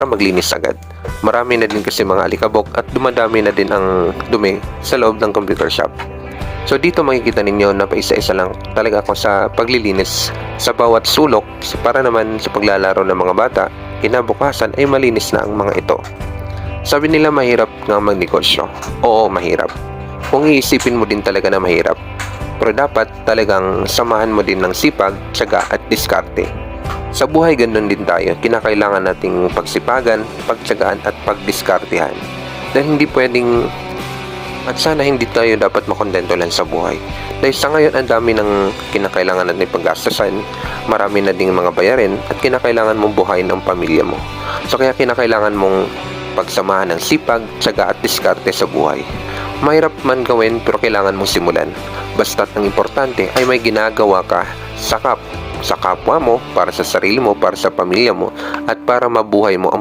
maglinis agad. Marami na din kasi mga alikabok at dumadami na din ang dumi sa loob ng computer shop. So dito makikita ninyo na paisa-isa lang talaga ako sa paglilinis sa bawat sulok para naman sa paglalaro ng mga bata, kinabukasan ay malinis na ang mga ito. Sabi nila mahirap nga magnegosyo. Oo, mahirap. Kung iisipin mo din talaga na mahirap. Pero dapat talagang samahan mo din ng sipag, tiyaga at diskarte. Sa buhay ganun din tayo, kinakailangan nating pagsipagan, pagtiyagaan at pagdiskartehan. Dahil hindi pwedeng at sana hindi tayo dapat makontento lang sa buhay. Dahil sa ngayon ang dami ng kinakailangan natin paggastusan, marami na ding mga bayarin at kinakailangan mong buhayin ang pamilya mo. So kaya kinakailangan mong pagsamahan ng sipag, tiyaga at diskarte sa buhay. Mahirap man gawin pero kailangan mong simulan. Basta't ang importante ay may ginagawa ka sa kapwa mo, para sa sarili mo, para sa pamilya mo, at para mabuhay mo ang